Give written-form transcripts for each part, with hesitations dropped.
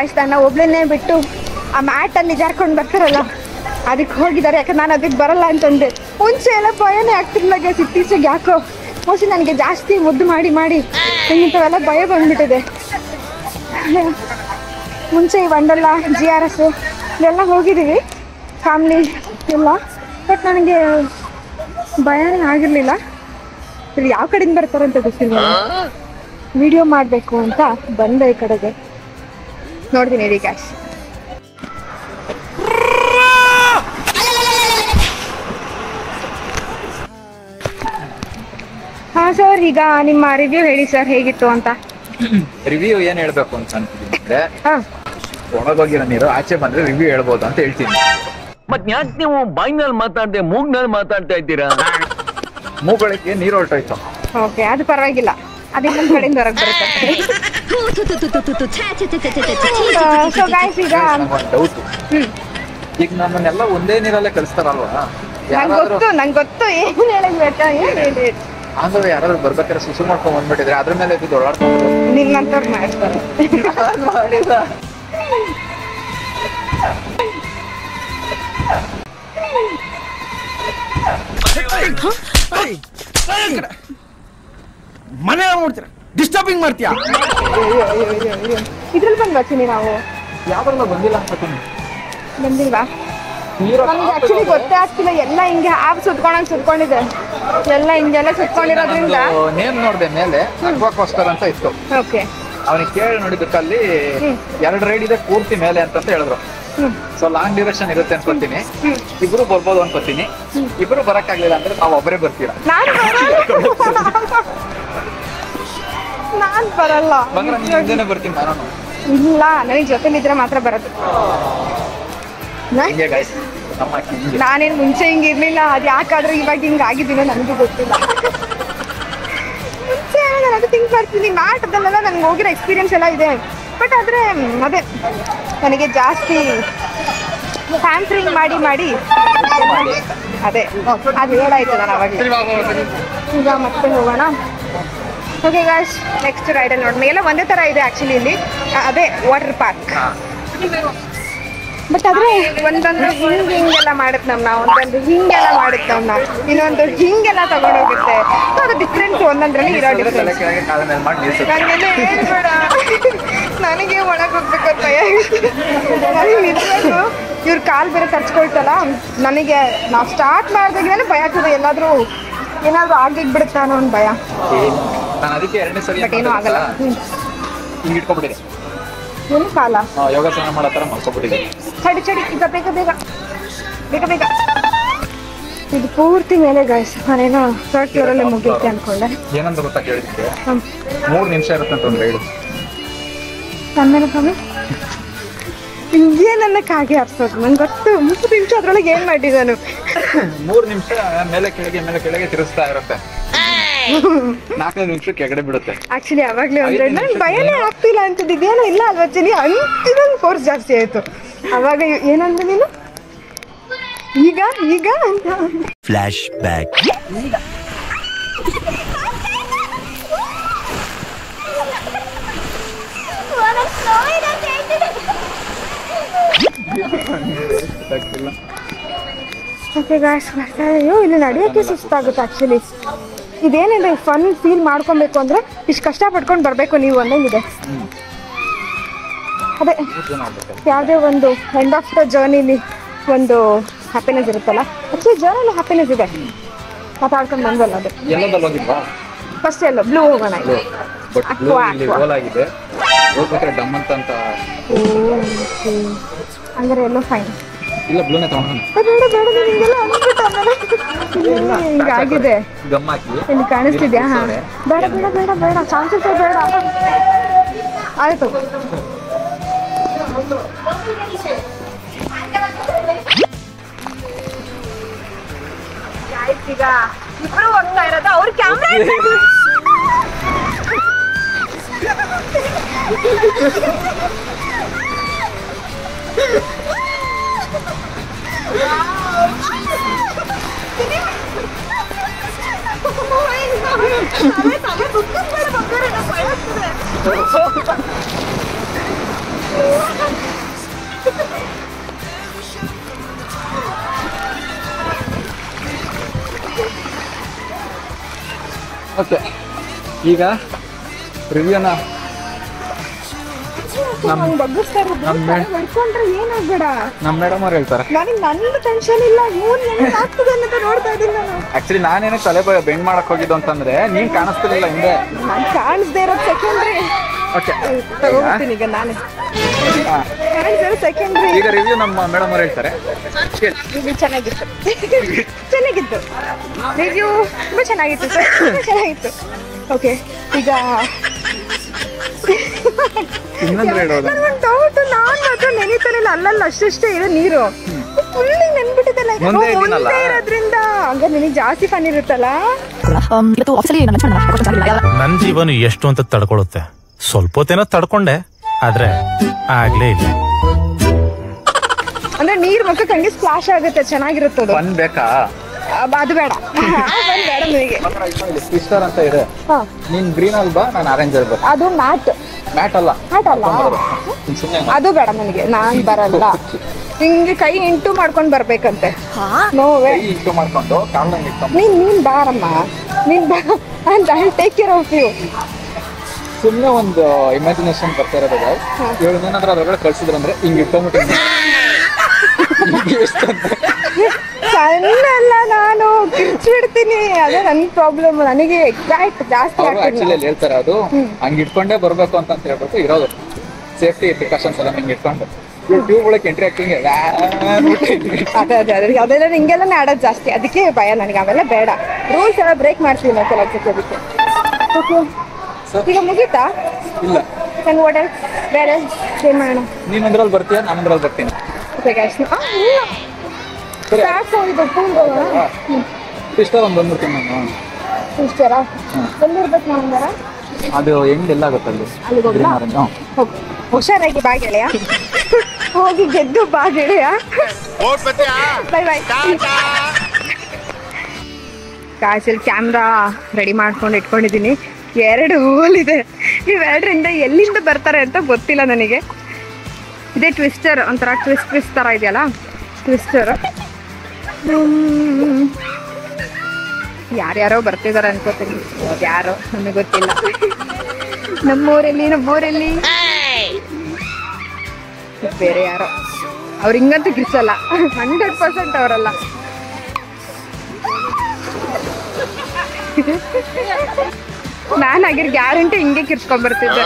Guys ನನ್ನ ಒಬ್ಳನ್ನೇ ಬಿಟ್ಟು ಆ ಮ್ಯಾಟಲ್ಲಿ ಜಾರ್ಕೊಂಡು ಬರ್ತಾರಲ್ಲ ಅದಕ್ಕೆ ಹೋಗಿದ್ದಾರೆ. ಯಾಕಂದ್ರೆ ನಾನು ಅದಕ್ಕೆ ಬರಲ್ಲ ಅಂತಂದೆ. ಮುಂಚೆ ಎಲ್ಲ ಭಯನೇ ಆಗ್ತಿರ್ಲಿಲ್ಲ ಗೈಸ್. ಇತ್ತೀಚೆಗೆ ಯಾಕೋ ಮೋಸ್ಟ್ಲಿ ನನಗೆ ಜಾಸ್ತಿ ಮುದ್ದು ಮಾಡಿ ಮಾಡಿ ಇಂಥವೆಲ್ಲ ಭಯ ಬಂದ್ಬಿಟ್ಟಿದೆ. ಮುಂಚೆ ಈ ವಂಡರ್ಲಾ GRS ಇಲ್ಲೆಲ್ಲ ಹೋಗಿದ್ದೀವಿ ಫ್ಯಾಮ್ಲಿ ಎಲ್ಲ, ಬಟ್ ನನಗೆ ಭಯನೇ ಆಗಿರಲಿಲ್ಲ. ಇಲ್ಲಿ ಯಾವ ಕಡೆಯಿಂದ ಬರ್ತಾರಂತ ಗೊತ್ತಿಲ್ಲ. ವಿಡಿಯೋ ಮಾಡಬೇಕು ಅಂತ ಬಂದೆ ಈ ಕಡೆಗೆ. ನೋಡ್ತೀನಿ ಹೇಳಿ ಕ್ಯಾಶ್. ಹಾಂ ಸರ್, ಈಗ ನಿಮ್ಮ ರಿವ್ಯೂ ಹೇಳಿ ಸರ್, ಹೇಗಿತ್ತು ಅಂತ. ರಿವ್ಯೂ ಏನ್ ಹೇಳ್ಬೇಕು ಅಂತ ಅಂತಿದ್ದೀನಿ ಅಂದ್ರೆ, ಒಳಗೋಗಿರೋ ನೀರು ಆಚೆ ಬಂದ್ರೆ ರಿವ್ಯೂ ಹೇಳ್ಬೋದು ಅಂತ ಹೇಳ್ತೀನಿ. ಮತ್ ಯಾಕೆ ನೀವು ಬಾಯಿನಲ್ಲಿ ಮಾತಾಡ್ದೆ ಮೂಗ್ನಲ್ಲಿ ಮಾತಾಡ್ತಾ ಇದ್ದೀರಾ? ಮೂಗಳಿಗೆ ನೀರು ಹೊರಟೋಯ್ತು. ಓಕೆ, ಅದು ಪರವಾಗಿಲ್ಲ, ಅದು ಇನ್ನೊಂದು ಕಡೆಯಿಂದ ಹೊರಗೆ ಬರುತ್ತೆ. ಸೊ ಗೈಸ್, ಈಗ ಡೌಟ್, ಈಗ ನಮ್ಮನ್ನೆಲ್ಲ ಒಂದೇ ನೀರಲ್ಲೇ ಕಲಿಸ್ತಾರಲ್ವಾ? ನಂಗೆ ಗೊತ್ತು ಏನ್ ಹೇಳಿದ್ಬೇಕಾ, ಏನ್ ಹೇಳಿ ಅಂದ್ರೆ ಯಾರಾದ್ರೂ ಬರ್ಬೇಕಾದ್ರೆ ಸುಸು ಮಾಡ್ಕೊಂಡ್ ಬಂದ್ಬಿಟ್ಟಿದ್ರೆ ಅದ್ರ ಮೇಲೆ ಓಡಾಡ್ಕೊಂಡು ನಿನ್ನಂತವ್ರು ಮಾಡ್ತಾರೆ. ಮಾಡಿದ ಮನೆ ನೋಡ್ತೀರ, ಡಿಸ್ಟರ್ಬಿಂಗ್ ಮಾಡ್ತೀಯಾ? ಇದ್ರಲ್ಲಿ ಬಂದ್ ಬರ್ತೀನಿ ನಾವು. ಯಾವ್ದ್ರಲ್ಲ ಬಂದಿಲ್ಲ ಅನ್ಕೋತೀನಿ. ಬಂದಿಲ್ವಾ? ನಮ್ಗೆ ಆಕ್ಚುಲಿ ಗೊತ್ತೇ ಆಗ್ತಿಲ್ಲ. ಎಲ್ಲ ಹಿಂಗೆ ಹಾವು ಸುತ್ಕೊಂಡಿದೆ, ಎಲ್ಲ ಹಿಂಗೆಲ್ಲ ಸುತ್ಕೊಂಡಿರೋದ್ರಿಂದ. ನೇಮ್ ನೋಡ್ದೆ ಮೇಲೆ ಅಕ್ವಾಕೋಸ್ಟರ್ ಅಂತ ಇತ್ತು. ಓಕೆ, ಅವನಿಗೆ ಕೇಳಿ ನೋಡಿದ್ದಕ್ಕಲ್ಲಿ 2 ರೈಡ್ ಇದೆ ಪೂರ್ತಿ ಮೇಲೆ ಅಂತ ಹೇಳಿದ್ರು. ಸೊ ಲಾಂಗ್ ಡ್ಯೂರೇಷನ್ ಇರುತ್ತೆ ಅನ್ಕೋತೀನಿ. ಇಬ್ರು ಬರ್ಬೋದು ಅನ್ಕೋತೀನಿ. ಇಬ್ರು ಬರಕ್ಕಾಗ್ಲಿಲ್ಲ ಅಂದ್ರೆ ನಾವು ಒಬ್ಬರೇ ಬರ್ತೀರಾ? ನಾನ್ ಬರಲ್ಲ. ಬಂದ್ರೆ ನೀನ್ ಹಿಂದೆನೆ ಬರ್ತೀನಿ ನಾನು. ಇಲ್ಲ, ನನಗೆ ಜೊತೆಲಿದ್ರೆ ಮಾತ್ರ ಬರೋದು. ನಾನೇನ್ ಮುಂಚೆ ಹಿಂಗ್ ಇರ್ಲಿಲ್ಲ. ಅದ್ ಯಾಕಾದ್ರೂ ಇವಾಗ ಹಿಂಗ್ ಆಗಿದ್ದೀನೋ ನನಗೂ ಗೊತ್ತಿಲ್ಲ. ಮುಂಚೆ ನಾನು ಅದು ಥಿಂಕ್ ಮಾಡ್ತೀನಿ. ನಾಟಕದಲ್ಲೆಲ್ಲ ನನ್ಗೆ ಹೋಗಿರೋ ಎಕ್ಸ್ಪೀರಿಯನ್ಸ್ ಎಲ್ಲ ಇದೆ. ಬಟ್ ಆದ್ರೆ ಅದೇ ನನಗೆ ಜಾಸ್ತಿ ಪ್ಯಾಂಪರಿಂಗ್ ಮಾಡಿ ಮಾಡಿ ಅದೇ ಅದು ಹೇಳಾಯ್ತು ನಾನು ಅವಾಗ. ಈಗ ಮತ್ತೆ ಹೋಗೋಣ. ಓಕೆ ಗಾಯ್ಸ್, ನೆಕ್ಸ್ಟ್ ರೈಡಲ್ಲಿ ನೋಡೋಣ. ಎಲ್ಲ ಒಂದೇ ಥರ ಇದೆ ಆ್ಯಕ್ಚುಲಿ ಇಲ್ಲಿ. ಅದೇ ವಾಟರ್ ಪಾರ್ಕ್. ಬಟ್ ಆದ್ರೆ ಒಂದೊಂದು ಹಿಂಗೆಲ್ಲ ಮಾಡುತ್ತೆ ನಾವು, ಒಂದೊಂದು ಹಿಂಗೆಲ್ಲ ಮಾಡುತ್ತೆ ನಾವು, ಇನ್ನೊಂದು ಹಿಂಗೆಲ್ಲ ತಗೊಂಡೋಗುತ್ತೆ. ಅದು ಡಿಫ್ರೆಂಟ್, ಒಂದೊಂದ್ರಲ್ಲಿ ಇರೋ ಡಿಫ್ರೆನ್ಸ್. ನನಗೆಲ್ಲ ಹೇಳ್ಬೇಡ, ನನಗೆ ಒಳಗೆ ಹೋಗ್ಬೇಕಂತ ಭಯ. ನನಗೆ ನಿಜವಾಗ್ಲೂ ಇವ್ರ ಕಾಲು ಬೇರೆ ತರ್ಚ್ಕೊಳ್ತಲ್ಲ, ನನಗೆ ನಾವು ಸ್ಟಾರ್ಟ್ ಮಾಡಿದಾಗಲೇ ಭಯ ಆಗ್ತದೆ. ಏನಾದರೂ ಆಗಿಬಿಡುತ್ತಾ ಅನ್ನೋ ಒಂದು ಭಯ. ಬಟ್ ಏನೂ ಆಗಲ್ಲ. ಹಿಂಗೆ ಇಟ್ಕೊಂಡ್ಬಿಟ್ಟಿದೆ ಏನು ಕಾಲ ಯೋಗಾಸನ ಮಾಡೋ ಥರ ಮಾಡ್ಕೊಂಡ್ಬಿಟ್ಟಿದೆ. ಚಡಿ ಈಗ ಬೇಗ ಬೇಗ ಬೇಗ ಬೇಗ. ಇದು ಪೂರ್ತಿ ಮೇಲೆ ಗಾಯ್ಸ್. ನಾನೇನೋ 3rd ಫ್ಲೋರಲ್ಲೇ ಮುಗಿಯುತ್ತೆ ಅನ್ಕೊಂಡೆ. ಏನಂತ ಗೊತ್ತಾ ಕೇಳಿದ್ದೆ, 3 ನಿಮಿಷ ಇರುತ್ತಂತ ಒಂದು ರೈಡು. ಆಮೇಲೆ ಸ್ವಾಮಿ ಹಿಂಗೇನನ್ನ ಕಾಗೆ ಹಾರಿಸೋದು ನಂಗೆ ಗೊತ್ತು. 3 ನಿಮಿಷ ಅದ್ರೊಳಗೆ ಏನ್ ಮಾಡಿದ್ದಾನು? 3 ನಿಮಿಷ ಮೇಲೆ ಕೆಳಗೆ ತಿರುಸ್ತಾ ಇರುತ್ತೆ. 4 ನಿಮಿಷ ಕೆಳಗಡೆ ಬಿಡುತ್ತೆ. ಆಕ್ಚುಲಿ ಅವಾಗ್ಲೇ ಅಂದ್ರೆ ನಂಗೆ ಭಯನೇ ಆಗ್ತಿಲ್ಲ ಅಂತದ್ದು. ಇದೇನೋ ಇಲ್ಲ ಅಲ್ವಾ ಚಲಿ, ಅಂತಿದಂಗೆ ಫೋರ್ಸ್ ಜಾಸ್ತಿ ಆಯ್ತು. ಅವಾಗ ಏನಂದ ನೀನು ಈಗ ಈಗ ಅಂತ ಫ್ಲಾಶ್ ಬ್ಯಾಕ್. ಓಕೆ ಗಾಯ್ಸ್, ಬರ್ತಾ ಅಯ್ಯೋ ಇಲ್ಲಿ ನಡೆಯೋಕ್ಕೆ ಸುಸ್ತಾಗುತ್ತೆ ಆ್ಯಕ್ಚುಲಿ. ಇದೇನಿದೆ, ಫನ್ ಫೀಲ್ ಮಾಡ್ಕೊಬೇಕು ಅಂದರೆ ಇಷ್ಟು ಕಷ್ಟಪಟ್ಕೊಂಡು ಬರಬೇಕು ನೀವು ಅನ್ನೋಂಗಿದೆ. ಅದೇ ಯಾವುದೇ ಒಂದು ಎಂಡ್ ಆಫ್ ದ ಜರ್ನಿಲಿ ಒಂದು ಹ್ಯಾಪಿನೆಸ್ ಇರುತ್ತಲ್ಲ. ಆ್ಯಕ್ಚುಲಿ ಜರ್ನಿಲಿ ಹ್ಯಾಪಿನೆಸ್ ಇದೆ. ಮಾತಾಡ್ಕೊಂಡು ಬಂದಲ್ಲ ಅದು. ಎಲ್ಲದಲ್ಲಿ ಹೋಗಿಲ್ವಾ? ಫಸ್ಟ್ ಎಲ್ಲೋ ಬ್ಲೂ ಹೋಗೋಣ. ಬಟ್ ಬ್ಲೂ ಇಲ್ಲಿ ರೋಲ್ ಆಗಿದೆ. ಹೋಗ್ಬೇಕಾದ್ರೆ ಡಮ್ ಅಂತ ಅಂದರೆ ಎಲ್ಲೋ ಫೈನ್. ಇಲ್ಲ ಬ್ಲೂನೇ ತಗೊಂಡು ಬೇಡ ಬೇಡ ನಿಮಗೆಲ್ಲ ಹಿಂಗಾಗಿದೆ. ಗಮ್ ಹಾಕಿ ಇಲ್ಲಿ ಕಾಣಿಸ್ತಿದ್ಯಾ? ಹಾಂ, ಬೇಡ ಬೇಡ ಬೇಡ ಬೇಡ, ಚಾನ್ಸಸ್ ಬೇಡ. ಆಯಿತು, ಈಗ ಇಬ್ರು ಹೋಗ್ತಾ ಇರೋದು. ಅವ್ರ ಕ್ಯಾಮ್ರಾ ಓಕೆ, ಈಗ ರಿವ್ಯೂನ ಮಾಡ್ಕೊಂಡ್ರೆ ಏನಾಗ್ಬೇಡ. ನಮ್ಮ ಮೇಡಮ್ ಅವ್ರು ಹೇಳ್ತಾರೆ. ನನಗೆ ನನ್ನ ಟೆನ್ಷನ್ ಇಲ್ಲ, ಆಗ್ತದೆ ಅಂತ ನೋಡ್ತಾ ಇದ್ದೀನಿ ನಾನು. ಆಕ್ಚುಲಿ ನಾನೇನೋ ತಲೆ ಬೆಂಡ್ ಮಾಡಕ್ ಹೋಗಿದ್ದು ಅಂತಂದ್ರೆ ನೀನ್ ಕಾಣಿಸ್ತಿರ್ಲಿಲ್ಲ ಹಿಂದೆ. ನಾನು ಕಾಣಿಸ್ದೇ ಇರೋದು ಸೆಕೆಂಡ್ರಿ. ಓಕೆ, ತಗೋತೀನಿ ಈಗ ನಾನೇ. ಸೆಕೆಂಡ್ರಿ. ಈಗ ರಿವ್ಯೂ ನಮ್ಮ ಮೇಡಮ್ ಅವ್ರು ಹೇಳ್ತಾರೆ. ರಿವ್ಯೂ ಚೆನ್ನಾಗಿತ್ತು. ಚೆನ್ನಾಗಿತ್ತು ರಿವ್ಯೂ, ತುಂಬ ಚೆನ್ನಾಗಿತ್ತು ಸರ್, ತುಂಬ ಚೆನ್ನಾಗಿತ್ತು. ಓಕೆ, ಈಗ ನನಗೊಂದು ಡೌಟ್. ನಾನು ಮಾತ್ರ ನೆನೀತಾನಿಲ್ಲ, ಅಲ್ಲಲ್ಲ ಅಷ್ಟೇ ಇರೋ ನೀರು ಫುಲ್ ನೆನ್ಬಿಟ್ಟಿದ್ದಲ್ಲ ಮುಂದೆ ಇರೋದ್ರಿಂದ. ಹಂಗ ನಿನಗೆ ಜಾಸ್ತಿ ಫನ್ ಇರುತ್ತಲ್ಲ. ನನ್ನ ಜೀವನ ಎಷ್ಟು ಅಂತ ತಡ್ಕೊಳುತ್ತೆ. ಸ್ವಲ್ಪ ಹೊತ್ತೇನೋ ತಡ್ಕೊಂಡೆ, ಆದ್ರೆ ಆಗ್ಲೇ ಇಲ್ಲ. ಅಂದ್ರೆ ನೀರ್ ಮುಖಕ್ಕೆ ಹಂಗೆ ಸ್ಪ್ಲಾಶ್ ಆಗುತ್ತೆ, ಚೆನ್ನಾಗಿರುತ್ತೆ ಅದು. ಫನ್ ಬೇಕಾ? ಅದು ಬೇಡ, ಬೇಡ ನನಗೆ. ಟ್ವಿಸ್ಟರ್ ಅಂತ ಇದೆ, ನೀನ್ ಗ್ರೀನ್ ಅಲ್ಲಿ ಬಾ, ನಾನು ಆರೆಂಜ್ ಅಲ್ಲಿ ಬಾ. ಅದು ಮ್ಯಾಟ್ ಅಲ್ಲ, ಅದು ಬೇಡ ನನಗೆ, ನಾನ್ ಬರಲ್ಲ. ಹಿಂಗೆ ಕೈ ಇಂಟು ಮಾಡ್ಕೊಂಡ್ ಬರ್ಬೇಕಂತೆ. ನೋವೇ ಇಂಟು ಮಾಡ್ಕೊಂಡು ನೀನ್ ಬಾರಮ್ಮ, ನೀನ್ ಬಾ ಅಂತ ಟೇಕ್ ಕೇರ್ ಆಫ್ ಯು. ಸುಮ್ಮನೆ ಒಂದು ಇಮ್ಯಾಜಿನೇಷನ್ ಬರ್ತಾ ಇರೋದು. ಇವಳು ಏನಾದ್ರೂ ಅದ್ರೊಳಗಡೆ ಕಳ್ಸಿದ್ರಂದ್ರೆ ಹಿಂಗ್ ಇಟ್ಕೊಂಡ್ಬಿಟ್ಟು ಸಣ್ಣಲ್ಲ, ನಾನು ಕಿರ್ಚಿಡ್ತೀನಿ. ಅದೇ ನನ್ ಪ್ರಾಬ್ಲಮ್. ನನಗೆ ಎಕ್ಸೈಟ್ ಜಾಸ್ತಿ ಆಕ್ಚುಲಿ ಹೇಳ್ತಾರೆ, ಅದು ಹಂಗ್ ಇಟ್ಕೊಂಡೇ ಬರ್ಬೇಕು ಅಂತ ಹೇಳ್ಬಿಟ್ಟು ಇರೋದು. ಸೇಫ್ಟಿ ಪ್ರಿಕಾಷನ್ಸ್ ಎಲ್ಲ ಹಿಂಗ್ ಇಟ್ಕೊಂಡು ಟ್ಯೂಬ್ ಒಳಗೆ ಎಂಟ್ರಿ ಹಾಕಿ ಅದೆಲ್ಲ ಹಿಂಗೆಲ್ಲ ಆಡೋದು ಜಾಸ್ತಿ, ಅದಕ್ಕೆ ಭಯ ನನಗೆ. ಅವೆಲ್ಲ ಬೇಡ, ರೂಲ್ಸ್ ಎಲ್ಲ ಬ್ರೇಕ್ ಮಾಡ್ತೀವಿ ನಾವು ಕೆಲವೊಂದ್ಸತಿ. ಅದಕ್ಕೆ ಈಗ ಮುಗೀತಾ? ಇಲ್ಲ, ನಾನು ಹೋಟೆಲ್ ಬೇರೆ ಏನ್ ಮಾಡೋಣ? ನೀನ್ ಒಂದ್ರಲ್ಲಿ ಬರ್ತೀಯ, ನಾನು ಒಂದ್ರಲ್ಲಿ ಬರ್ತೀನಿ. ಸಾಕು, ಇದು ಪೂಲ್ ಹೋಗೋಣ. ಟ್ವಿಸ್ಟರ್ ಒಂದು ಬಂದ್ಬಿಡ್ತೀನಿ ನಾನು. ಟ್ವಿಸ್ಟರಾ? ಎಲ್ಲಿರ್ಬೇಕು ನಾವಂದಾರ? ಅದು ಹೆಂಗ್ ಎಲ್ಲ ಆಗುತ್ತಲ್ಲಿ. ಅಲ್ಲಿಗೆ ಹೋಗ್ಲಾ? ಹುಷಾರಾಗಿ ಬಾ ಗೆಳೆಯ, ಹೋಗಿ ಗೆದ್ದು ಬಾ ಗೆಳೆಯ. Bye bye. ಕಾಸಲ್ಲಿ ಕ್ಯಾಮ್ರಾ ರೆಡಿ ಮಾಡ್ಕೊಂಡು ಇಟ್ಕೊಂಡಿದ್ದೀನಿ. 2 ಹೋಲ್ ಇದೆ. ಇವೆರಡರಿಂದ ಎಲ್ಲಿಂದ ಬರ್ತಾರೆ ಅಂತ ಗೊತ್ತಿಲ್ಲ ನನಗೆ. ಇದೇ ಟ್ವಿಸ್ಟರ್, ಒಂಥರ ಟ್ವಿಸ್ಟ್ ಥರ ಇದೆಯಲ್ಲ, ಟ್ವಿಸ್ಟರ್. ಯಾರ್ಯಾರೋ ಬರ್ತಿದ್ದಾರೆ ಅನ್ಕೋತೀನಿ, ಯಾರೋ ನಮಗೆ ಗೊತ್ತಿಲ್ಲ. ನಮ್ಮೂರಲ್ಲಿ ಬೇರೆ ಯಾರೋ. ಅವ್ರು ಹಿಂಗಂತೂ ಕಿರ್ಸಲ್ಲ, 100% ಅವರಲ್ಲ. ನಾನಾಗಿರ್ ಗ್ಯಾರಂಟಿ ಹಿಂಗೆ ಕಿರ್ಸ್ಕೊಂಡ್ಬರ್ತಿದ್ದೆ.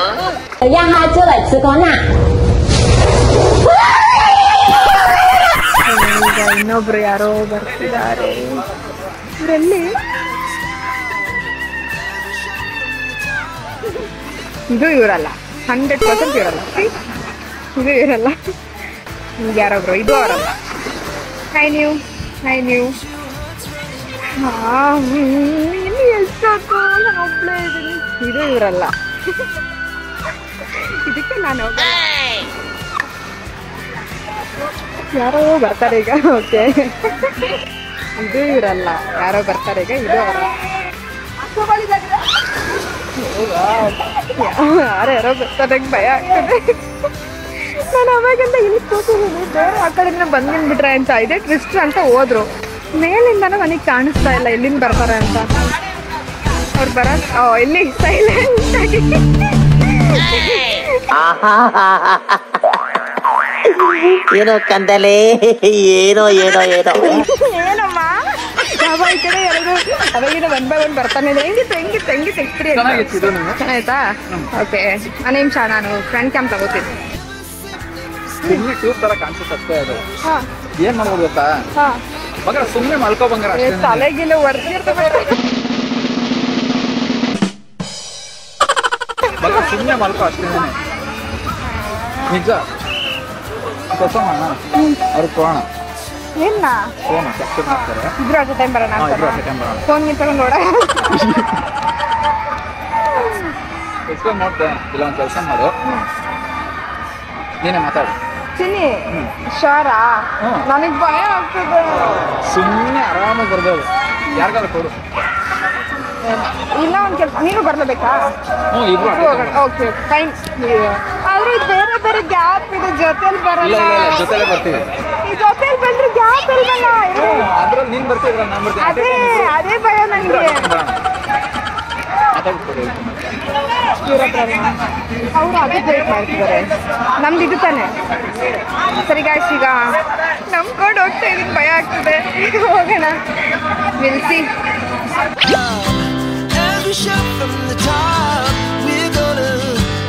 ಈಗ ಇನ್ನೊಬ್ರು ಯಾರೋ ಬರ್ತಿದ್ದಾರೆ. ಇವರಲ್ಲಿ ಇದು ಇವರಲ್ಲ, 100% ಇವರಲ್ಲ. ಇದು ಇವರಲ್ಲ, ಹಿಂಗೆ ಯಾರೊಬ್ರು, ಇದು ಅವರಲ್ಲ. ಹಾಯ್ ನೀವು ಇಲ್ಲಿ ಎಷ್ಟೊತ್ತು ನಾನು ಒಬ್ಬಳೇ ಇದ್ದೀನಿ. ಇದು ಇವರಲ್ಲ, ಇದಕ್ಕೆ ನಾನು ಯಾರೋ ಬರ್ತಾರೆ ಈಗ. ಓಕೆ, ಇದು ಇವರಲ್ಲ, ಯಾರೋ ಬರ್ತಾರೆ ಈಗ. ಇದು ಅವರ ಯಾರ್ಯಾರೋ ಬರ್ತಾರೆ, ಭಯ ಆಗ್ತದೆ. ನಾನು ಅವಾಗಿಂದ ಇಲ್ಲಿ ಕೂತಿದ್ದೀನಿ, ಬೇರೆ ಆ ಕಡೆಯಿಂದ ಬಂದ್ಬಿಟ್ರೆ ಅಂತ. ಇದೆ ಟ್ವಿಸ್ಟ್ ಅಂತ ಹೋದ್ರು. ಮೇಲಿಂದನೂ ನನಗೆ ಕಾಣಿಸ್ತಾ ಇಲ್ಲ ಎಲ್ಲಿಂದ ಬರ್ತಾರೆ ಅಂತ. ಅವ್ರು ಬರೋದು ಇಲ್ಲಿ ಸೈಲೆಂಟ್ ಆಗಿ. ಏನೋ ಕಂದಲೆ, ಏನೋ ಏನಮ್ಮ ಯಾವ ಈ ಕಡೆ ಎರಡು ಅವಾಗಿನ 1 by 1 ಬರ್ತಾನೆ. ಹೆಂಗಿತ್ತು ಎಕ್ಸ್ಪೀರಿಯನ್ಸ್? ಚೆನ್ನಾಯ್ತಾ? ಓಕೆ, ನನ್ನ ನೇಮ್ ಶಾ. ನಾನು ಫ್ರಂಟ್ ಕ್ಯಾಮ್ ತಗೋತೀನಿ. ಟ್ಯೂಬ್ ತರ ಕಾಣಿಸುತ್ತೆ ಅದು. ಏನ್ ಮಾಡ್ಬೋದು ಗೊತ್ತಾ ಮಗ? ಸುಮ್ಮನೆ ಮಲ್ಕೋ ಬಂಗಾರ, ತಲೆಗಿಲ್ಲ ಹೊರ್ದಿರ್ತದೆ. ಸುಮ್ಮನೆ ಮಲ್ಕೋ ಅಷ್ಟೇನೆ. ನಿಜ ಕೆಲಸ ಮಾಡೋಣ, ಅವ್ರಿಗೆ ಕೊಡೋಣ. ಏನ ಫೋನ್ ಕ್ಯಾಪ್ಚರ್ ಮಾಡ್ತಾರೆ. ಇಬ್ರು ಅಟ್ ಟೈಮ್ ಬರೋಣ. ಫೋನ್ ತಗೊಂಡು ನೋಡ ಎಕ್ಸ್ಪ್ಲೇನ್ ಮಾಡ್ತೆ. ಇಲ್ಲ ಒಂದು ಕೆಲಸ ಮಾಡು, ನೀನೇ ಮಾತಾಡು. ಚಿನ್ನಿ ಶಾರಾ? ನನಗೆ ಭಯ ಆಗ್ತದೆ. ಸುಮ್ಮನೆ ಆರಾಮಾಗಿ ಬರ್ಬೋದು. ಯಾರಿಗಾದ್ರು ಕೊಡು. ಇಲ್ಲ ಒಂದು ಕೆಲಸ, ನೀನು ಬರ್ಲೇಬೇಕಾ? ಇಬ್ರು ಓಕೆ ಫೈನ್. ಆದ್ರೆ ಇದು ಬೇರೆ ಬೇರೆ ಗ್ಯಾಪ್ ಇದೆ, ಜೊತೆಲಿ ಇಲ್ಲ ಬರಲ್ಲ. ಇಲ್ಲ ಇಲ್ಲ ಜೊತೆಲೆ ಬರ್ತೀವಿ. ಈ ಜೊತೆಲಿ ಬಂದ್ರೆ ಗ್ಯಾಪ್ ಇಲ್ವಲ್ಲ. ಅದ್ರಲ್ಲಿ ನೀನ್ ಬರ್ತಿದ್ರ ನಾನ್ ಬರ್ತೀನಿ. ಅದೇ ಭಯ ನನಗೆ. ಅವ್ರು ಅದಕ್ಕೆ ವೇಟ್ ಮಾಡ್ತಿದ್ದಾರೆ. ನಮ್ದು ಇದು ತಾನೆ. ಸರಿ ಗಾಯ್ಸ್, ಈಗ ನಂಬ್ಕೊಂಡು ಹೋಗ್ತಾ ಇದೀನಿ, ಭಯ ಆಗ್ತದೆ. ಹೋಗೋಣ, ನಿಲ್ಸಿ. Every shot from the top,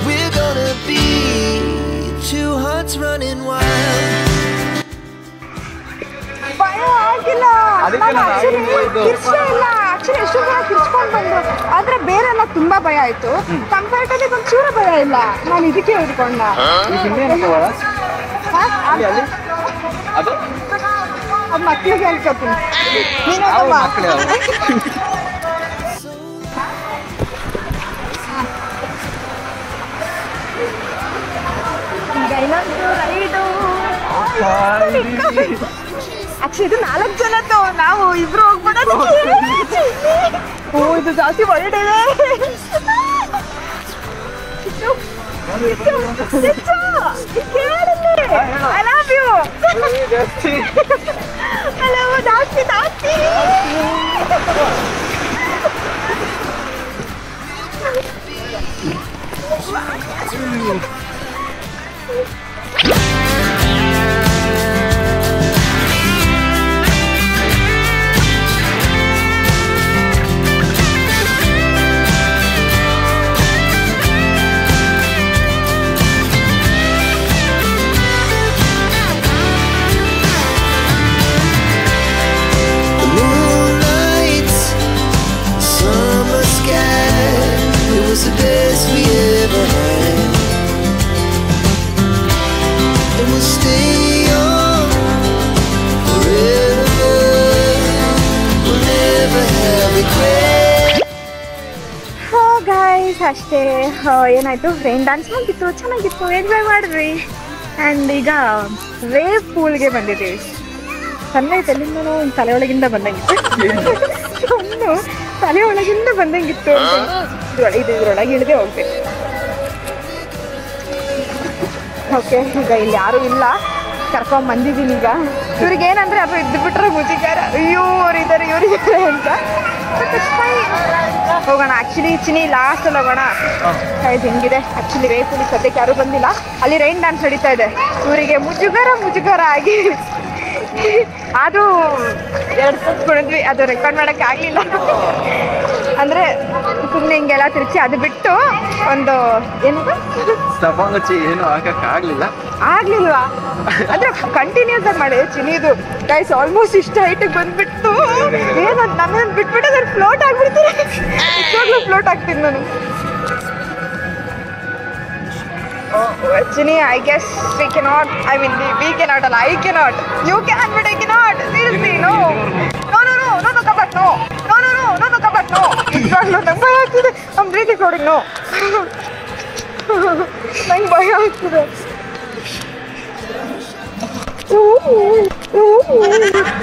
we're gonna be two hearts running wild. ಭಯ ಆಗಿಲ್ಲ. ಅದಕ್ಕೆ ನಾನು ಕಿರ್ಚೇ ಇಲ್ಲ. ಆಕ್ಚುಲಿ ಎಷ್ಟು ಜನ ಕಿರ್ಚ್ಕೊಂಡು ಬಂದ್ರು, ಆದ್ರೆ ಬೇರೆ ಎಲ್ಲ ತುಂಬಾ ಭಯ ಆಯ್ತು. ಕಂಪೇರ್ಟಲ್ಲಿ ಒಂಚೂರು ಭಯ ಇಲ್ಲ. ನಾನು ಇದಕ್ಕೆ ಹಿಡ್ಕೊಂಡ. ಅದು ಅದು ಮಕ್ಳಿಗೆ ಹೇಳ್ಕೊತೀನಿ. ನೀನು ಮಕ್ಕಳೇ ಈಗ ಇನ್ನೊಂದು ರೈಡು. ಆಕ್ಚುಲಿ ಇದು 4 ಜನದ್ದು, ನಾವು ಇಬ್ರು ಹೋಗ್ಬಿಡೋದು. ಓ, ಇದು ಜಾಸ್ತಿ ಹೊರಡಿದೆ. I love you. ಹಲೋ, ಜಾಸ್ತಿ ಜಾಸ್ತಿ. ಅಷ್ಟೇ. ಏನಾಯ್ತು, ರೈನ್ ಡ್ಯಾನ್ಸ್ ಮುಗಿತ್ತು, ಚೆನ್ನಾಗಿತ್ತು, ಎಂಜಾಯ್ ಮಾಡಿದ್ವಿ. ಆ್ಯಂಡ್ ಈಗ ವೇವ್ ಪೂಲ್ಗೆ ಬಂದಿದ್ದೀವಿ. ಸನ್ಲೈಟ್ ಎಲ್ಲಿಂದನೋ ಒಂದು ತಲೆ ಒಳಗಿಂದ ಬಂದಂಗಿತ್ತು. ಒಂದು ತಲೆ ಒಳಗಿಂದ ಬಂದಂಗಿತ್ತು. ಇದ್ರೊಳಗೆ ಇಳಿದೇ ಹೋಗ್ಬೇಕು. ಓಕೆ, ಈಗ ಇಲ್ಲಿ ಯಾರೂ ಇಲ್ಲ, ಕರ್ಕೊಂಡ್ ಬಂದಿದ್ದೀನಿ. ಈಗ ಇವ್ರಿಗೆ ಏನಂದ್ರೆ ಅದು ಇದ್ದು ಬಿಟ್ರೆ ಮುಜಿಗಾರ, ಅಯ್ಯೋ ಇವ್ರಿದ್ದಾರೆ ಇವ್ರಿದ್ದಾರೆ ಅಂತ. ಹೋಗೋಣ. ಆಕ್ಚುಲಿ ಚಿನಿ ಲಾಸ್ಟಲ್ಲಿ ಹೋಗೋಣ. ಇದು ಹಿಂಗಿದೆ ಆಕ್ಚುಲಿ. ರೇಪುಲಿ ಸದ್ಯಕ್ಕೆ ಯಾರು ಬಂದಿಲ್ಲ. ಅಲ್ಲಿ ರೈನ್ ಡ್ಯಾನ್ಸ್ ನಡೀತಾ ಇದೆ. ಇವರಿಗೆ ಮುಜುಗರ ಆಗಿ ಆದರೂ 2 ಕುಣಿದ್ವಿ. ಅದು ರೆಕಾರ್ಡ್ ಮಾಡೋಕ್ಕೆ ಆಗಲಿಲ್ಲ. ಅಂದರೆ ಸುಮ್ಮನೆ ಹಿಂಗೆಲ್ಲ ತಿರುಚಿ ಅದು ಬಿಟ್ಟು ಒಂದು ಏನದು ಸಭಾಂಗಚಿ ಏನು ಆಗಕ್ಕಾಗಲಿಲ್ಲ. ಆಗ್ಲಿಲ್ವಾ ಅಂದ್ರೆ ಕಂಟಿನ್ಯೂಸ್ ಆಗಿ ಮಾಡಿ ಚಿನಿದು ಗೈಸ್ ಆಲ್ಮೋಸ್ಟ್ ಇಷ್ಟ ಹೈಟಿಗೆ ಬಂದ್ಬಿಟ್ಟು ಏನೋ ನನ್ನ ಬಿಟ್ಬಿಟ್ಟು ನಾನು ಫ್ಲೋಟ್ ಆಗ್ಬಿಡ್ತೀನಿ. ಇಷ್ಟವಾಗ್ಲೂ ಫ್ಲೋಟ್ ಆಗ್ತೀನಿ ನಾನು. Chini, I guess we cannot, I mean we cannot ಅಲ್ಲ, I cannot. You can but I cannot. Seriously no no no no no no ಕಬಟ್ no no no no no no ಕಬಟ್ ನೋ. ಇಷ್ಟವಾಗ್ಲೂ ನಂಗೆ ಭಯ ಆಗ್ತಿದೆ. ನಮ್ಮ ರೀತಿ ಕೊಡಿ ನೋ. ನಂಗೆ ಭಯ ಆಗ್ತಿದೆ.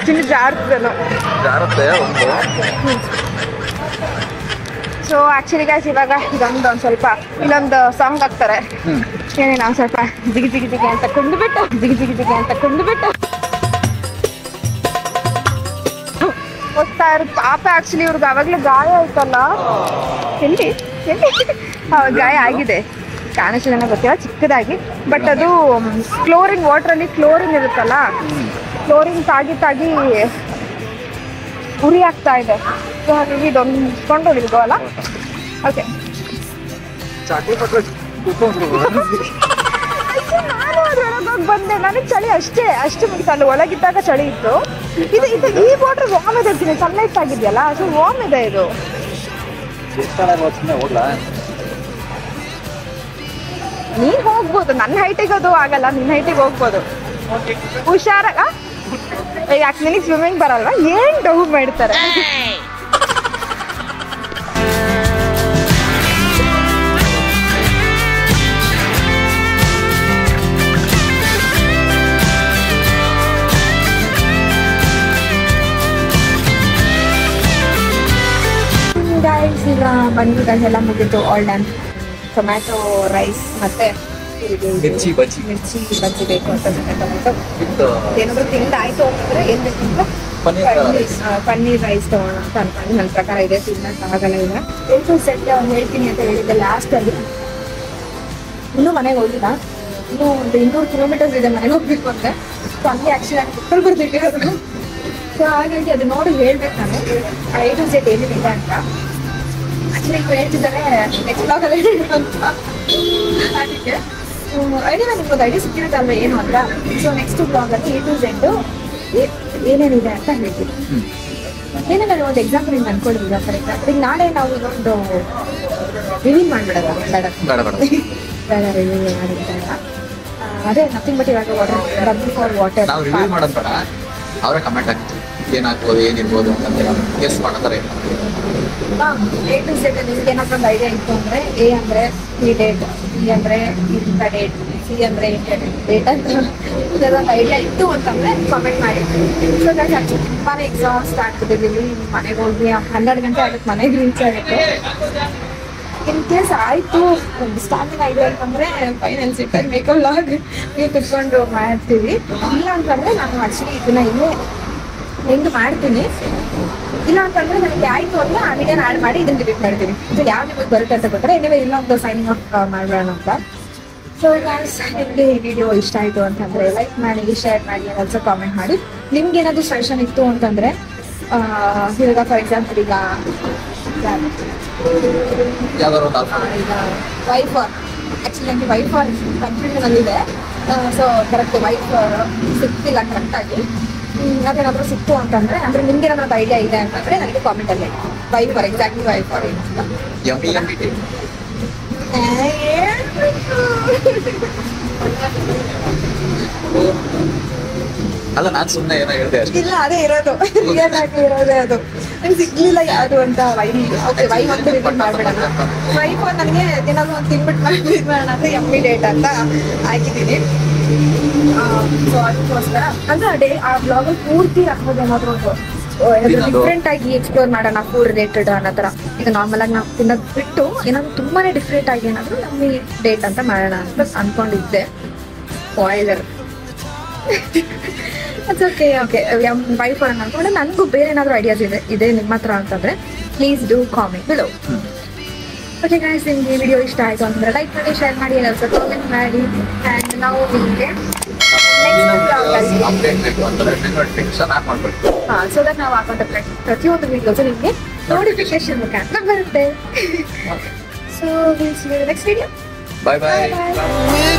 ಚಿನ್ನ ಜಾರುತ್ತೇನೋ. ಸೊ ಆಕ್ಚುಲಿ ಗೈಸ್ ಇವಾಗ ಇದೊಂದು ಸ್ವಲ್ಪ ಇಲ್ಲೊಂದು ಸಾಂಗ್ ಹಾಕ್ತಾರೆ. ಏನೇನು ನಾವು ಸ್ವಲ್ಪ ಜಿಗಿ ಜಿಗಿ ಜಿಗಿ ಅಂತ ಕೊಂಡ್ಬಿಟ್ಟು ಹೋಗ್ತಾ ಇರೋದು. ಪಾಪ ಆಕ್ಚುಲಿ ಇವ್ರಿಗೆ ಅವಾಗಲೇ ಗಾಯ ಆಯ್ತಲ್ಲ. ಎಲ್ಲಿ ಗಾಯ ಆಗಿದೆ, ಕಾಣಿಸೋದೇನೋ ಗೊತ್ತಿಲ್ಲ, ಚಿಕ್ಕದಾಗಿ. ಬಟ್ ಅದು ಕ್ಲೋರಿನ್ ವಾಟ್ರಲ್ಲಿ ಕ್ಲೋರಿನ್ ಇರುತ್ತಲ್ಲ, ಕ್ಲೋರಿನ್ ತಾಗಿ ಉರಿ ಆಗ್ತಾ ಇದೆ. ಸೊ ಹಾಗಾಗಿ ಇದೊಂದು ಇಸ್ಕೊಂಡು ಇಲ್ಗೋಲ್ಲ. ಓಕೆ, ನಾನು ಅದ್ರೊಳಗೋಗಿ ಬಂದೆ. ನನಗೆ ಚಳಿ ಅಷ್ಟೇ ಮುಗಿತು. ಅಲ್ಲಿ ಒಳಗಿದ್ದಾಗ ಚಳಿ ಇತ್ತು. ಇದು ಈ ವಾಟರ್ ವಾಮ್ ಇದೆ. ಸನ್ಲೈಟ್ ಆಗಿದೆಯಲ್ಲ, ಸೊ ವಾಮ್ ಇದೆ ಇದು. ನೀನ್ ಹೋಗ್ಬೋದು, ನನ್ನ ಹೈಟಿಗೆ ಅದು ಆಗಲ್ಲ, ನಿನ್ನ ಹೈಟಿಗೆ ಹೋಗ್ಬೋದು. ಹುಷಾರಾಗ. ಯಾಕೆ ನಿನಗೆ ಸ್ವಿಮ್ಮಿಂಗ್ ಬರಲ್ವಾ? ಏನ್ ಡೌ ಮಾಡ್ತಾರೆ. ಈಗ ಬಂದು ಎಲ್ಲ ಮುಗಿತು. All done. ಟೊಮ್ಯಾಟೊ ರೈಸ್ ಮತ್ತೆ ಮಿರ್ಚಿ ಬಜ್ಜಿ ಮಿರ್ಚಿ ಬಜ್ಜಿ ಬೇಕು ಅಂತ ಟೊಮೆಟೊ ವಿತ್ ಏನಾದ್ರು ತಿಂದಾಯ್ತು ಅಂತಂದ್ರೆ ಏನ್ ಬೇಕಿಲ್ಲ ಪನ್ನೀರ್ ರೈಸ್ ತಗೋಣ ಅಂತ ಅನ್ಕೊಂಡು ನನ್ನ ಪ್ರಕಾರ ಇದೆ ತಿನ್ನಕ್ಕಾಗಲ್ಲ ಈಗ ಎಷ್ಟು ಸೆಟ್ ಹೇಳ್ತೀನಿ ಅಂತ ಹೇಳಿದ್ದೆ ಲಾಸ್ಟ್ ಅಲ್ಲಿ. ಇನ್ನೂ ಮನೆಗೆ ಹೋಗಿಲ್ಲ, ಇನ್ನೂ ಒಂದು 200 ಕಿಲೋಮೀಟರ್ಸ್ ಇದೆ ಮನೆಗೆ ಹೋಗ್ಬೇಕು ಅಂದ್ರೆ. ಸೊ ಹಂಗೆ ಆಕ್ಚುಲಿ ಕುಕ್ಕಲ್ ಬರ್ತಿಟ್ಟಿರೋದು. ಸೊ ಹಾಗಾಗಿ ಅದು ನೋಡಿ ಹೇಳ್ಬೇಕು ನಾನು A to Z ಏನಿದೆ ಅಂತ. ಆಕ್ಚುಲಿ ಈಗ ಹೇಳ್ತಿದ್ದಾರೆ ನೆಕ್ಸ್ಟ್ ಬ್ಲಾಗಲ್ಲಿ ಅಂತ ಅದಕ್ಕೆ ಐಡಿಯಾ ನಿಮ್ಗೊಂದು ಐಡಿಯಾ ಸಿಕ್ಕಿರುತ್ತಲ್ವ ಏನು ಅಂತ. ಸೊ ನೆಕ್ಸ್ಟ್ ಬ್ಲಾಗಲ್ಲಿ A to Z ಏನೇನಿದೆ ಅಂತ ಹೇಳ್ತೀನಿ. ಏನೇನಾದ್ರು ಒಂದು ಎಕ್ಸಾಂಪಲ್ ಹಿಂಗೆ ಅನ್ಕೊಂಡಿದ್ದೀರಾ? ಫಾರ್ ಎಕ್ಸಾಂಪಲ್ ಈಗ ನಾಳೆ ನಾವು ಇನ್ನೊಂದು ರಿವ್ಯೂ ಮಾಡ್ಬಿಡೋದ ಬೇಡ ರಿವ್ಯೂ ಮಾಡಿದ್ದಾಗ ಅದೇ ನಥಿಂಗ್ ಬಟ್ ಇವಾಗ ಡಬ್ಲ್ಯೂ ಫಾರ್ ವಾಟರ್ ನಾವು ರಿವ್ಯೂ ಮಾಡೋದು ಬೇಡ, ಅವರೇ ಕಮೆಂಟ್ ಹಾಕ್ತೀವಿ ಏನಾಗ್ಬೋದು ಏನಿರ್ಬೋದು ಅಂತ ಗೆಸ್ ಮಾಡೋ ಇಲ್ಲ. A to Z ನಿಮ್ಗೆ ಏನಾದ್ರು ಒಂದು ಐಡಿಯಾ ಇತ್ತು ಅಂದ್ರೆ A ಅಂದ್ರೆ ಈ ಡೇಟ್, B ಅಂದ್ರೆ ಇಂಥ ಡೇಟ್, C ಅಂದ್ರೆ ಇಂಥ ಡೇಟ್ ಅಂತ ಇದೊಂದು ಐಡಿಯಾ ಇತ್ತು ಅಂತಂದ್ರೆ ಕಾಮೆಂಟ್ ಮಾಡಿ. ಸೊ ನಾನು ಆಕ್ಚುಲಿ ತುಂಬಾನೇ ಎಕ್ಸಾಸ್ಟ್ ಆಗ್ತಿದ್ದೀವಿ. ಮನೆಗೆ ಹೋಗಿ 12 ಗಂಟೆ ಆಗುತ್ತೆ ಮನೆಗೆ ರೀಚ್ ಆಗುತ್ತೆ. ಇನ್ ಕೇಸ್ ಆಯ್ತು ಸ್ಟಾರ್ಟಿಂಗ್ ಆಗಿದೆ ಅಂತಂದ್ರೆ ಫೈನಲ್ ಸಿಟ್ಟಲ್ಲಿ ಮೇಕೋ ಲಾಗ್ ನೀವು ಕುತ್ಕೊಂಡು ಮಾಡ್ತೀವಿ. ಇಲ್ಲ ಅಂತಂದ್ರೆ ನಾನು ಆಕ್ಚುಲಿ ಇದನ್ನ ಇಲ್ಲೇ ಹೆಂಗೆ ಮಾಡ್ತೀನಿ. ಇಲ್ಲ ಅಂತಂದ್ರೆ ನನಗೆ ಆಯ್ತು ಅಂದ್ರೆ ಆ ವಿಡಿಯೋನ ಆಡ್ ಮಾಡಿ ಇದನ್ನ ಡಿಲೀಟ್ ಮಾಡ್ತೀನಿ. ಸೊ ಯಾವ ನಿಮಗೆ ಬರುತ್ತೆ ಅಂತ ಗೊತ್ತಾರೆ. ಎನಿವೇ ಇನ್ನೊಂದು ಸೈನಿಂಗ್ ಆಫ್ ಮಾಡೋಣ ಅಂತ. ಸೊ ಗಾಯ್ಸ್, ನಿಮಗೆ ಈ ವಿಡಿಯೋ ಇಷ್ಟ ಆಯಿತು ಅಂತಂದರೆ ಲೈಕ್ ಮಾಡಿ, ಶೇರ್ ಮಾಡಿ, ಆಲ್ಸೋ ಕಾಮೆಂಟ್ ಮಾಡಿ. ನಿಮ್ಗೆ ಏನಾದರೂ ಸಜೆಷನ್ ಇತ್ತು ಅಂತಂದರೆ ಇವಾಗ ಫಾರ್ ಎಕ್ಸಾಂಪಲ್ ಈಗ ಈಗ ವೈಫ್ ಆ್ಯಕ್ಚುಲಿ ನನಗೆ ವೈಫ್ ಕನ್ಫ್ಯೂಷನಲ್ಲಿದೆ. ಸೊ ಕರೆಕ್ಟ್ ವೈಫ್ ಸಿಗ್ತಿಲ್ಲ ಕರೆಕ್ಟಾಗಿ. ಅದೇನಾದರೂ ಸಿಕ್ತು ಅಂತಂದರೆ ಅಂದರೆ ನಿಮ್ಗೆ ಏನಾದರೂ ಐಡಿಯಾ ಇದೆ ಅಂತಂದರೆ ನನಗೆ ಕಾಮೆಂಟಲ್ಲಿ wife for exactly wife for ಅಲ್ಲ ನಾನು ಸುಮ್ಮನೆ ಏನೋ ಹೇಳಿದೆ ಅಷ್ಟೇ. ಇಲ್ಲ ಅದೇ ಇರೋದು ರಿಯಲ್ ಆಗಿ ಇರೋದೇ ಅದು. ನಂಗೆ ಸಿಗ್ಲಿಲ್ಲ ಯಾವುದು ಅಂತ ವೈಫ್ ಅಂತ ರಿಪೀಟ್ ಮಾಡ್ಬಿಡೋಣ. ವೈಫ್ ನನಗೆ ಏನಾದ್ರು ಒಂದು ತಿನ್ಬಿಟ್ಟು ಮಾಡೋಣ ಅಂತ ಎಮ್ಮಿ ಡೇಟ್ ಅಂತ ಹಾಕಿದ್ದೀನಿ. ಸೊ ಅದಕ್ಕೋಸ್ಕರ ಅಂದ್ರೆ ಆ ಬ್ಲಾಗಲ್ಲಿ ಪೂರ್ತಿ ಹಾಕೋದು ಏನಾದ್ರು ಒಂದು ಡಿಫ್ರೆಂಟ್ ಆಗಿ ಎಕ್ಸ್ಪ್ಲೋರ್ ಮಾಡೋಣ ಫುಡ್ ರಿಲೇಟೆಡ್ ಅನ್ನೋ ಥರ. ಈಗ ನಾರ್ಮಲ್ ಆಗಿ ನಾವು ತಿನ್ನೋದು ಬಿಟ್ಟು ಏನಾದ್ರು ತುಂಬಾನೇ ಡಿಫ್ರೆಂಟ್ ಆಗಿ ಏನಾದ್ರು ನಮ್ಗೆ ಡೇಟ್ ಅಂತ ಮಾಡೋಣ ಅಂತ ಅನ್ಕೊಂಡಿದ್ದೆ. ಬಾಯ್ಲರ್ ಓಕೆ ವೈಫ್ ಅನ್ನ ಅನ್ಕೊಂಡೆ. ನನಗೂ ಬೇರೆ ಏನಾದರೂ ಐಡಿಯಾಸ್ ಇದೆ ನಿಮ್ಮ ಹತ್ರ ಅಂತಂದರೆ please do comment below. Okay guys, ನಿಮಗೆ ವಿಡಿಯೋ ಇಷ್ಟ ಆಯಿತು ಅಂತಂದರೆ ಲೈಕ್ ಮಾಡಿ, ಶೇರ್ ಮಾಡಿ, ಎಲ್ಲರೂ ಕಾಮೆಂಟ್ ಮಾಡಿ. ಆ್ಯಂಡ್ ನಾವು ನಿಮಗೆ ಸೊ ದಟ್ ನಾವು ಹಾಕೊಂಡ ಪ್ರತಿಯೊಂದು ವಿಡಿಯೋಸು ನಿಮಗೆ ನೋಟಿಫಿಕೇಶನ್ ಮುಖಾಂತರ ಬರುತ್ತೆ. So next video. ಬಾಯ್ ಬಾಯ್.